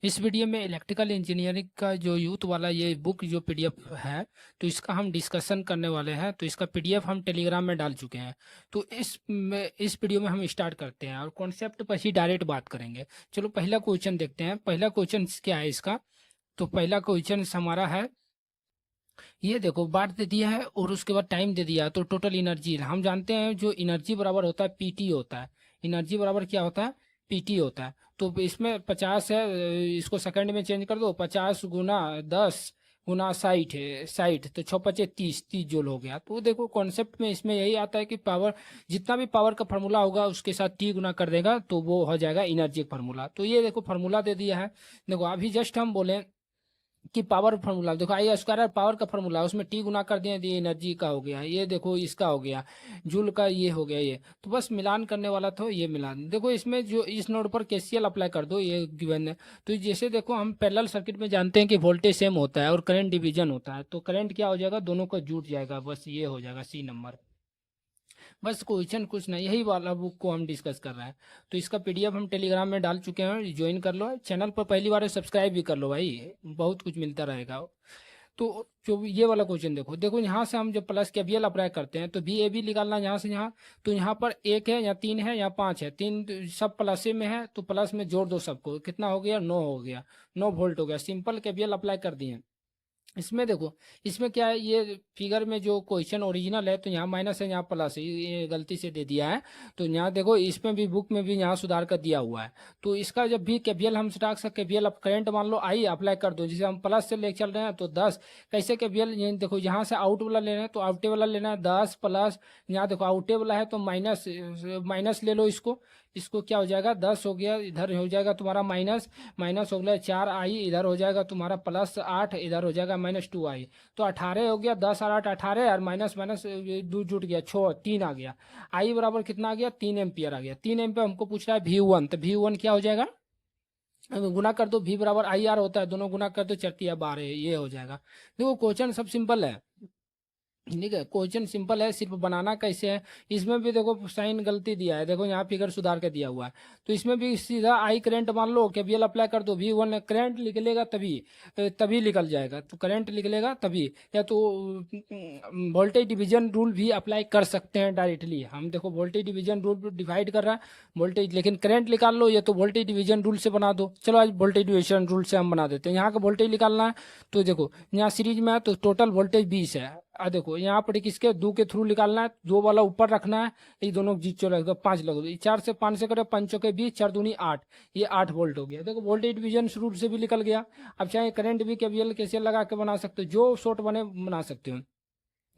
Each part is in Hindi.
इस वीडियो में इलेक्ट्रिकल इंजीनियरिंग का जो यूथ वाला ये बुक जो पीडीएफ है, तो इसका हम डिस्कशन करने वाले हैं। तो इसका पीडीएफ हम टेलीग्राम में डाल चुके हैं। तो इस वीडियो में हम स्टार्ट करते हैं और कॉन्सेप्ट पर ही डायरेक्ट बात करेंगे। चलो पहला क्वेश्चन देखते हैं। पहला क्वेश्चन क्या है इसका? तो पहला क्वेश्चन हमारा है, ये देखो बात दे दिया है और उसके बाद टाइम दे दिया है। तो टोटल एनर्जी हम जानते हैं, जो एनर्जी बराबर होता है पीटी होता है। एनर्जी बराबर क्या होता है? पीटी होता है। तो इसमें 50 है, इसको सेकंड में चेंज कर दो। 50 गुना 10 गुना 60 है, 60 तो 6 × 5 = 30, 30 जूल हो गया। तो देखो कॉन्सेप्ट में इसमें यही आता है कि पावर, जितना भी पावर का फार्मूला होगा उसके साथ टी गुना कर देगा तो वो हो जाएगा एनर्जी फार्मूला। तो ये देखो फार्मूला दे दिया है। देखो अभी जस्ट हम बोले कि पावर फार्मूला देखो, आई स्क्वायर पावर का फार्मूला, उसमें टी गुना कर दिया, ये एनर्जी का हो गया, ये देखो इसका हो गया जूल का, ये हो गया ये। तो बस मिलान करने वाला था, ये मिलान देखो इसमें जो इस नोड पर केसीएल अप्लाई कर दो, ये गिवन है। तो जैसे देखो हम पैरेलल सर्किट में जानते हैं कि वोल्टेज सेम होता है और करंट डिवीजन होता है। तो करंट क्या हो जाएगा? दोनों को जुट जाएगा, बस ये हो जाएगा सी नंबर। बस क्वेश्चन कुछ नहीं, यही वाला बुक को हम डिस्कस कर रहे हैं। तो इसका पीडीएफ हम टेलीग्राम में डाल चुके हैं, ज्वाइन कर लो। चैनल पर पहली बार है सब्सक्राइब भी कर लो भाई, बहुत कुछ मिलता रहेगा। तो जो ये वाला क्वेश्चन देखो, देखो यहाँ से हम जब प्लस के बी एल अप्लाई करते हैं तो बी ए बी निकालना यहाँ से यहाँ। तो यहाँ पर एक है या तीन है या पाँच है, तीन तो सब प्लस में है, तो प्लस में जोड़ दो सबको, कितना हो गया? 9 हो गया, 9 वोल्ट हो गया। सिंपल के बी एल अप्लाई कर दिए। इसमें देखो, इसमें क्या है, ये फिगर में जो क्वेश्चन ओरिजिनल है तो यहाँ माइनस है, यहाँ प्लस है, ये गलती से दे दिया है। तो यहाँ देखो इसमें भी बुक में भी यहाँ सुधार कर दिया हुआ है। तो इसका जब भी केवीएल हम स्टार्ट से केवीएल अब करंट मान लो आई अप्लाई कर दो, जैसे हम प्लस से ले चल रहे हैं तो 10 कैसे केवीएल, ये देखो यहाँ से आउट वाला लेना है तो आउटे वाला लेना है 10 प्लस, यहाँ देखो आउटे वाला है तो माइनस, माइनस ले लो इसको। इसको क्या हो जाएगा? 10 हो गया, इधर हो जाएगा तुम्हारा माइनस, माइनस हो गया 4 आई, इधर हो जाएगा तुम्हारा प्लस 8, इधर हो जाएगा -2 आई। तो 18 हो गया, 10 और 8 18, और माइनस माइनस दो जुट गया, 6 3 आ गया। आई बराबर कितना आ गया? 3 एम्पियर आ गया। 3 एम्पियर हमको पूछ रहा है V1, तो V1 क्या हो जाएगा? अब गुना कर दो, V बराबर IR होता है, दोनों गुना कर दो, 4 × 12 ये हो जाएगा। देखो क्वेश्चन सब सिंपल है, ठीक है। क्वेश्चन सिंपल है, सिर्फ बनाना कैसे है। इसमें भी देखो साइन गलती दिया है, देखो यहाँ फिगर सुधार के दिया हुआ है। तो इसमें भी सीधा आई करंट मान लो, केवीएल अप्लाई कर दो, V1 करंट निकलेगा तभी, तभी निकल जाएगा। तो करंट निकलेगा तभी, या तो वोल्टेज डिवीजन रूल भी अप्लाई कर सकते हैं डायरेक्टली। हम देखो वोल्टेज डिवीजन रूल डिवाइड कर रहा है वोल्टेज, लेकिन करंट निकाल लो, ये तो वोल्टेज डिवीजन रूल से बना दो। चलो आज वोल्टेज डिवीजन रूल से हम बना देते हैं। यहाँ का वोल्टेज निकालना है, तो देखो यहाँ सीरीज में है तो टोटल वोल्टेज 20 है। देखो यहाँ पर किसके दो के थ्रू निकालना है, दो वाला ऊपर रखना है, ये दोनों जीत चलो लगेगा 5 लगो, 4 से 5 से करे, 5 के 20, 4 दूनी 8, ये 8 वोल्ट हो गया। देखो वोल्टेज डिवीजन रूल से भी निकल गया। अब चाहे करंट भी केवीएल कैसे लगा के बना सकते हो, जो शॉर्ट बने बना सकते हो।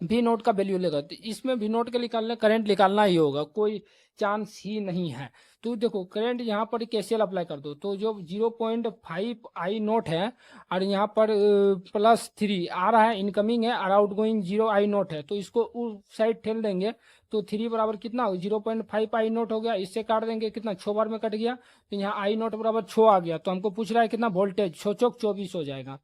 भी नोट का वैल्यू लेगा, तो इसमें भी नोट के निकालने करंट निकालना ही होगा, कोई चांस ही नहीं है। तो देखो करंट यहाँ पर केसीएल अप्लाई कर दो, तो जो 0.5 आई नोट है, और यहाँ पर +3 आ रहा है, इनकमिंग है, और आउट गोइंग 0 आई नोट है, तो इसको उस साइड ठेल देंगे। तो 3 बराबर कितना हो? 0.5 आई नोट हो गया, इससे काट देंगे कितना? 6 बार में कट गया, तो यहाँ आई नोट बराबर 6 आ गया। तो हमको पूछ रहा है कितना वोल्टेज, 6 चौक 24 हो जाएगा।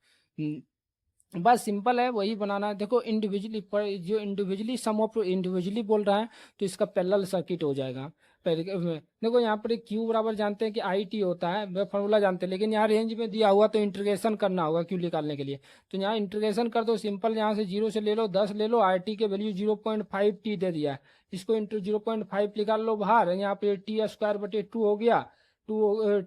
बस सिंपल है, वही बनाना है। देखो इंडिविजुअली पर जो इंडिविजुअली सम ऑफ इंडिविजुअली बोल रहा है, तो इसका पैरेलल सर्किट हो जाएगा। देखो यहाँ पर क्यू बराबर जानते हैं कि आई टी होता है, वह फॉर्मूला जानते हैं, लेकिन यहाँ रेंज में दिया हुआ तो इंटीग्रेशन करना होगा क्यू निकालने के लिए। तो यहाँ इंटीग्रेशन कर दो सिंपल, यहाँ से 0 से ले लो 10 ले लो, आर टी के वैल्यू 0.5 टी दे दिया है, इसको इंटू 0.5 निकाल लो बाहर, यहाँ पे T²/2 हो गया, टू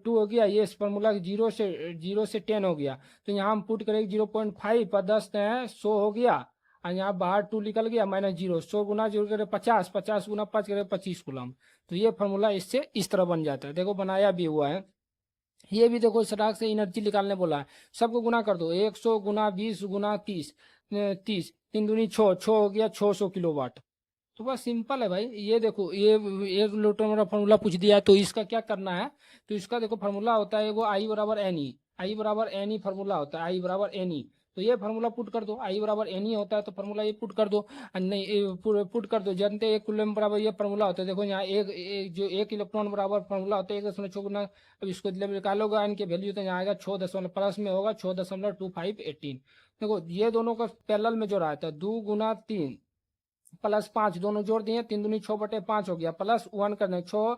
हो गया। ये फॉर्मूला 0 से 10 हो गया। तो यहाँ हम पुट करेंगे 0.5 पर 10 है 100 हो गया, और यहाँ बाहर 2 निकल गया, -0, 100 गुना 0 करे 50, 50 गुना 5 करे 25 कूलम। तो ये फॉर्मूला इससे इस तरह बन जाता है। देखो बनाया भी हुआ है। ये भी देखो सटाक से एनर्जी निकालने बोला है, सबको गुना कर दो, 100 गुना 20 गुना 30, 30 3 दूनी 6, 6 हो गया 600 किलोवाट। तो बस सिंपल है भाई। ये देखो ये 1 न्यूटन मेरा फार्मूला पूछ दिया है, तो इसका क्या करना है? तो इसका देखो फार्मूला होता है वो आई बराबर एन ई, आई बराबर एन ई फार्मूला होता है, आई बराबर एन ई। तो ये फार्मूला पुट कर दो, आई बराबर एन ई होता है, तो फार्मूला ये पुट कर दो। नहीं पुट कर दो, जानते हैं 1 कूलम बराबर ये फार्मूला होता है। देखो यहाँ जो 1 इलेक्ट्रॉन बराबर फार्मूला होता है 1.6 गुना। अब इसको निकालोगे इनके वैल्यू, तो यहाँ आएगा 6 दशमलव प्लस में होगा 6.2518। देखो ये दोनों का पैरेलल में जो रहा था 2 गुना 3 +5, दोनों जोड़ दिए, 3 दूनी 6/5 हो गया, +1 करने 6,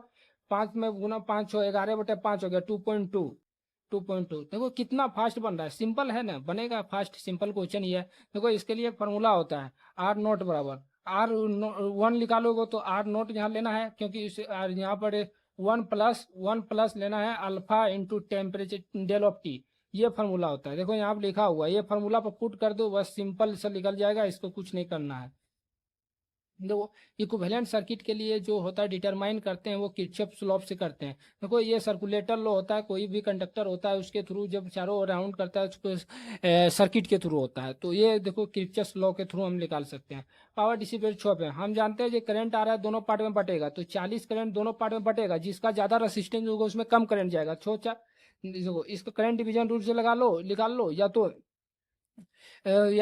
5 में गुना 5 6 11/5 हो गया 2.2। 2.2 देखो कितना फास्ट बन रहा है, सिंपल है ना, बनेगा फास्ट, सिंपल क्वेश्चन ये है। देखो इसके लिए फॉर्मूला होता है आर नोट बराबर आर वन निकालोगे तो आर नोट यहाँ लेना है, क्योंकि इस यहाँ पर 1 प्लस लेना है alpha into temperature del of T, ये फार्मूला होता है। देखो यहाँ पर लिखा हुआ है, ये फार्मूला पर पुट कर दो, बस सिंपल से निकल जाएगा, इसको कुछ नहीं करना है। देखो इक्विवेलेंट सर्किट के लिए जो होता है डिटरमाइन करते हैं वो किरचॉफ लॉ से करते हैं। देखो ये सर्कुलेटर लॉ होता है, कोई भी कंडक्टर होता है उसके थ्रू जब चारों राउंड करता है उसको सर्किट के थ्रू होता है, तो ये देखो किरचॉफ लॉ के थ्रू हम निकाल सकते हैं। पावर डिसिपेट छो पे हम जानते हैं जो करंट आ रहा है दोनों पार्ट में बटेगा, तो 40 करंट दोनों पार्ट में बटेगा, जिसका ज्यादा रेसिस्टेंस होगा उसमें कम करंट जाएगा। देखो इसको करंट डिवीजन रूल से लगा लो, निकाल लो, या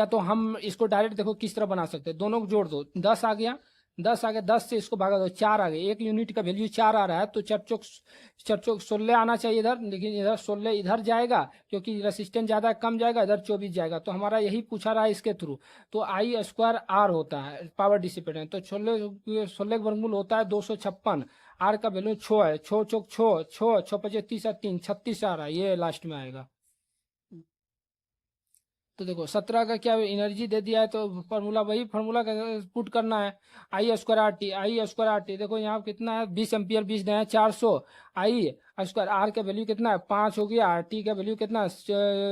तो हम इसको डायरेक्ट देखो किस तरह बना सकते हैं, दोनों को जोड़ दो, 10 आ गया, 10 आ गया, 10 से इसको भागा दो, 4 आ गए, एक यूनिट का वैल्यू 4 आ रहा है, तो चर चौक 16 आना चाहिए इधर, लेकिन इधर 16 इधर जाएगा क्योंकि रेसिस्टेंस ज्यादा कम जाएगा, इधर 24 जाएगा, तो हमारा यही पूछा रहा है इसके थ्रू। तो आई स्क्वायर आर होता है पावर डिसिपेट है, तो 16 का वर्गमूल होता है 256, आर का वैल्यू 6 है, 6 चौक 6, 6 6 25 30 3 36 आ रहा है, ये लास्ट में आएगा। तो देखो 17 का क्या एनर्जी दे दिया है, तो फार्मूला वही फार्मूला का पुट करना है, आई स्क्वायर आर टी, आई स्क्वायर आर टी, देखो यहाँ कितना है 20 एम्पियर, 20 दें 400, आई स्क्वायर आर का वैल्यू कितना है 5 हो गया, आर टी का वैल्यू कितना है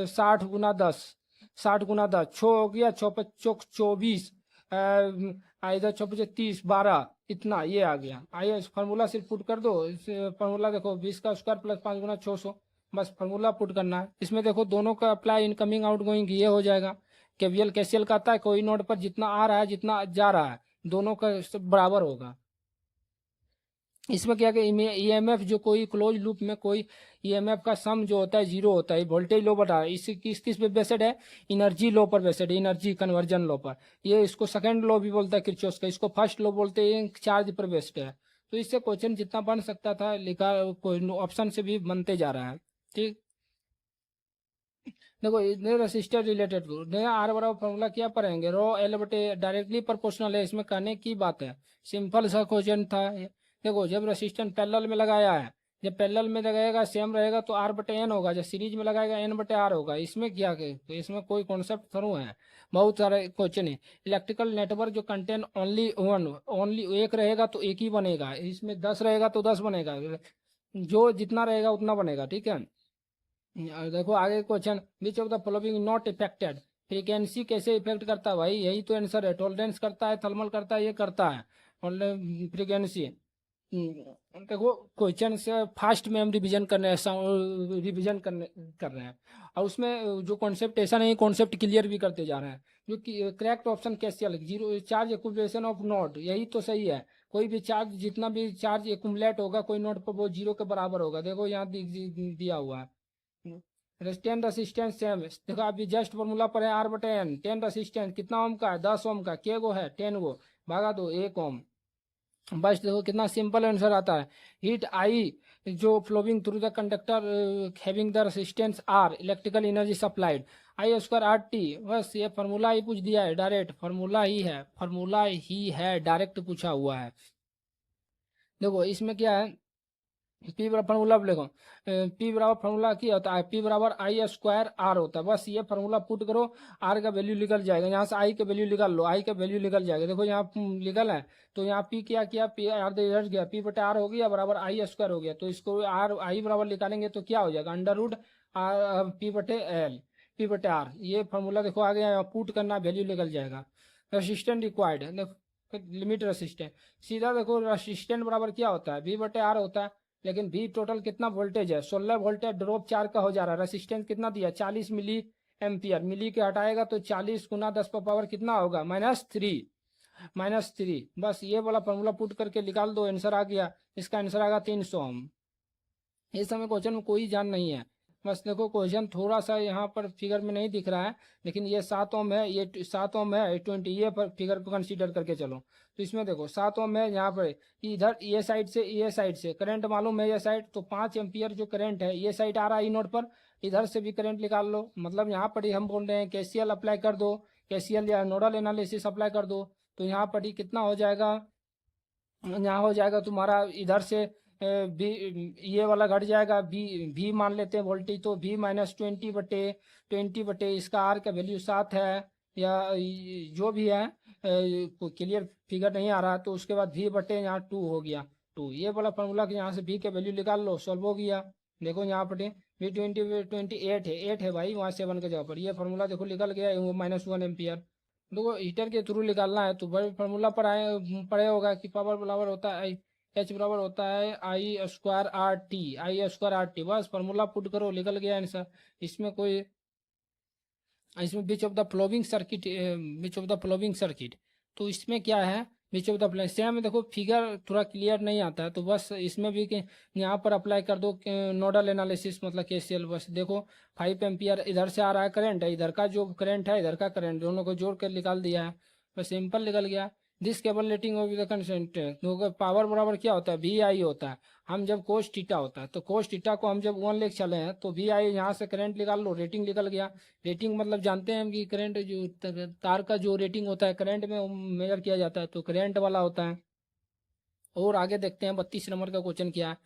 60 गुना 10, 60 गुना 10, 6 हो गया, 6 चौक 24, इधर 6 25 30 12, इतना ये आ गया। आई फार्मूला सिर्फ पुट कर दो, फार्मूला देखो 20 का स्क्वायर प्लस 5 गुना 600, बस फार्मूला पुट करना है। इसमें देखो दोनों का अप्लाई इनकमिंग आउटगोइंग ये हो जाएगा, केवीएल केसीएल का आता है, कोई नोड पर जितना आ रहा है जितना जा रहा है दोनों का सब बराबर होगा। इसमें क्या कि ईएमएफ जो कोई क्लोज लूप में कोई ईएमएफ का सम जो होता है जीरो होता है, वोल्टेज लो बता है, इस किस पे बेस्ड है, एनर्जी लो पर बेस्ड है, एनर्जी कन्वर्जन लो पर, ये इसको सेकंड लो भी बोलता है किरचॉफ का, इसको फर्स्ट लो बोलते हैं, चार्ज पर बेस्ड है। तो इससे क्वेश्चन जितना बन सकता था लिखा, कोई ऑप्शन से भी बनते जा रहा है। ठीक, देखो रेसिस्टर रिलेटेड आर बराबर फॉर्मूला क्या पढ़ेंगे, रो एल बटे डायरेक्टली प्रोपोर्शनल है, इसमें कहने की बात है, सिंपल सा क्वेश्चन था। देखो जब रेसिस्टेंस पैरेलल में लगाया है, जब पैरेलल में लगाएगा सेम रहेगा तो आर बटे एन होगा, जब सीरीज में लगाएगा एन बटे आर होगा, इसमें क्या है, तो इसमें कोई कॉन्सेप्ट थ्रू है, बहुत सारे क्वेश्चन है। इलेक्ट्रिकल नेटवर्क जो कंटेंट ओनली वन, ओनली एक रहेगा तो एक ही बनेगा, इसमें 10 रहेगा तो 10 बनेगा, जो जितना रहेगा उतना बनेगा। ठीक है, देखो आगे question, which of the following not affected, frequency कैसे इफेक्ट करता है भाई, यही तो आंसर है, टॉलरेंस करता है, थर्मल करता है, ये करता है फ्रीक्वेंसी। देखो क्वेश्चन से फास्ट में हम रिवीजन कर रहे हैं, और उसमें जो कॉन्सेप्ट ऐसा नहीं, कॉन्सेप्ट क्लियर भी करते जा रहे हैं। जो कि करेक्ट ऑप्शन कैसे अलग, zero charge accumulation of node, यही तो सही है, कोई भी चार्ज जितना भी चार्ज एक्युमुलेट होगा कोई नोड पर वो जीरो के बराबर होगा। देखो यहाँ दिया हुआ है, टेन रसिस्टेंस सेम, देखो अभी जस्ट फॉर्मूला पर है आर बटे एन, 10 रसिस्टेंस कितना ओम का है 10 ओम का, के गो है 10 गो, भागा दो 1 ओम, बस देखो कितना सिंपल आंसर आता है। हीट आई जो flowing through the conductor having the resistance R, electrical energy supplied, I square R T, बस ये फार्मूला ही पूछ दिया है, डायरेक्ट फार्मूला ही है, फार्मूला ही है, डायरेक्ट पूछा हुआ है। देखो इसमें क्या है, पी बराबर फार्मूला लिखो, पी बराबर फार्मूला क्या होता है, पी बराबर आई स्क्वायर आर होता है, बस ये फार्मूला पुट करो, आर का वैल्यू निकल जाएगा, यहाँ से आई का वैल्यू निकाल लो, आई का वैल्यू निकल जाएगा। देखो यहाँ निकल है, तो यहाँ पी क्या किया, पी आर इधर गया, पी बटे आर हो गया बराबर आई स्क्वायर हो गया, तो इसको आर आई बराबर निकालेंगे तो क्या हो जाएगा, अंडर रूट पी बटे एल, पी बटे आर, ये फार्मूला देखो आ गया, पुट करना वैल्यू निकल जाएगा। रेसिस्टेंट रिक्वायर्ड, देखो लिमिट रेसिस्टेंट, सीधा देखो रेसिस्टेंट बराबर क्या होता है, वी बटे आर होता है, लेकिन भी टोटल कितना वोल्टेज है 16 वोल्टेज, ड्रॉप 4 का हो जा रहा है, रेसिस्टेंस कितना दिया 40 मिली एम्पियर, मिली के हटाएगा तो 40 गुना 10 पर पावर कितना होगा -3, बस ये वाला फॉर्मूला पुट करके निकाल दो, आंसर आ गया, इसका आंसर आएगा 300 ओम। इस समय क्वेश्चन में कोई जान नहीं है, बस देखो क्वेश्चन थोड़ा सा यहाँ पर फिगर में नहीं दिख रहा है, लेकिन ये 7 ओम है, ये 7 ओम है, 20, ये पर फिगर को कंसीडर करके चलो, तो इसमें देखो 7 ओम है, यहाँ पर इधर ये साइड से करंट मालूम है, ये साइड तो 5 एम्पियर जो करंट है ये साइड आ रहा है ई नोड पर, इधर से भी करंट निकाल लो, मतलब यहाँ पर ही हम बोल रहे हैं केसीएल अप्लाई कर दो, केसीएल या नोडल एनालिसिस अप्लाई कर दो, तो यहाँ पर ही कितना हो जाएगा, यहाँ हो जाएगा तुम्हारा इधर से बी, ये वाला घट जाएगा, भी मान लेते हैं वोल्टेज, तो भी माइनस 20/20 इसका आर का वैल्यू 7 है, या जो भी है, क्लियर फिगर नहीं आ रहा, तो उसके बाद भी बटे यहाँ 2 हो गया 2। ये वाला फॉर्मूला कि यहाँ से भी का वैल्यू निकाल लो, सॉल्व हो गया। देखो यहाँ पर भी 28 है, 8 है भाई, वहाँ 7 के जगह पर ये फार्मूला देखो निकल गया, -1 एम्पियर। देखो हीटर के थ्रू निकालना है तो भाई फार्मूला पर आए पड़े होगा कि पावर बराबर होता है एच बराबर होता है I²RT, बस फार्मूला पुट करो, निकल गया आंसर। इसमें कोई, इसमें which of the following circuit, which of the following circuit, तो इसमें क्या है, which of the flow same. देखो फिगर थोड़ा क्लियर नहीं आता है, तो बस इसमें भी यहाँ पर अप्लाई कर दो नोडल एनालिसिस, मतलब KCL। बस देखो 5 एम्पियर इधर से आ रहा है करंट है, इधर का जो करंट है इधर का करंट, दोनों को जोड़ कर निकाल दिया है, बस सिंपल निकल गया। This cable rating of the concentrate, तो पावर बराबर क्या होता है, VI होता है। हम जब कोस थीटा होता है, तो कोस थीटा को हम जब 1 लेके चले हैं, तो VI यहाँ से करंट निकाल लो, रेटिंग निकल गया। रेटिंग मतलब जानते हैं हम कि करंट जो तार का जो रेटिंग होता है करंट में मेजर किया जाता है, तो करंट वाला होता है। और आगे देखते हैं 32 नंबर का क्वेश्चन क्या है,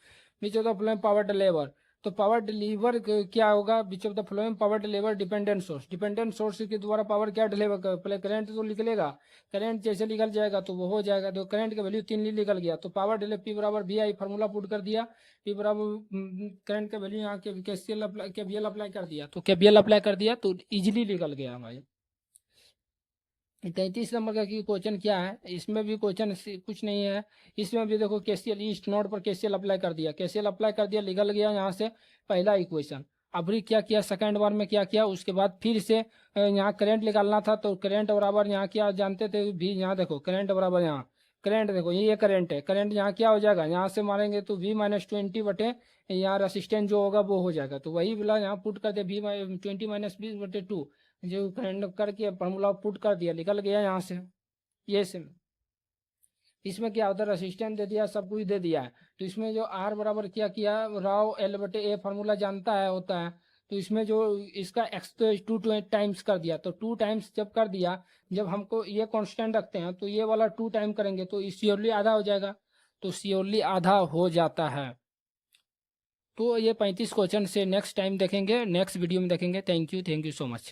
which of the flowing power deliver, तो पावर डिलीवर क्या होगा, which of the flowing power deliver dependent source, dependent source के द्वारा पावर क्या डिलीवर कर, पहले करंट तो निकलेगा, करंट जैसे निकल जाएगा तो वो हो जाएगा। तो करंट का वैल्यू 3 निकल गया, तो पावर डिलीवर P बराबर VI, फार्मूला पुट कर दिया, P बराबर करंट का वैल्यू यहाँ के KCL अप्लाई कर दिया, तो KVL अप्लाई कर दिया तो इजिली निकल गया भाई। 33 नंबर का क्वेश्चन क्या है, इसमें भी क्वेश्चन कुछ नहीं है। इसमें भी देखो KCL ईस्ट नोड पर KCL अप्लाई कर दिया, KCL अप्लाई कर दिया, निकल गया यहाँ से पहला इक्वेशन। अभी क्या किया, सेकंड बार में क्या किया, उसके बाद फिर से यहाँ करंट निकालना था, तो करंट बराबर यहाँ क्या जानते थे भी, यहाँ देखो करंट बराबर, यहाँ करंट देखो ये करंट है, करंट यहाँ क्या हो जाएगा, यहाँ से मारेंगे तो V-20 बटे यहाँ रेसिस्टेंस जो होगा वो हो जाएगा, तो वही बोला यहाँ पुट कर दिया V-20 - 20/2, जो करंट करके फॉर्मूला पुट कर दिया, निकल गया यहाँ से। ये से इसमें क्या होता है, रेसिस्टेंस दे दिया, सब कुछ दे दिया है, तो इसमें जो R बराबर क्या किया, राव L/A फार्मूला जानता है होता है, तो इसमें जो इसका x तो 2 टाइम्स कर दिया, तो 2 टाइम्स जब कर दिया, जब हमको ये कांस्टेंट रखते हैं तो ये वाला 2 टाइम करेंगे तो श्योरली आधा हो जाएगा, तो श्योरली आधा हो जाता है। तो ये 35 क्वेश्चन से नेक्स्ट टाइम देखेंगे, नेक्स्ट वीडियो में देखेंगे। Thank you so much.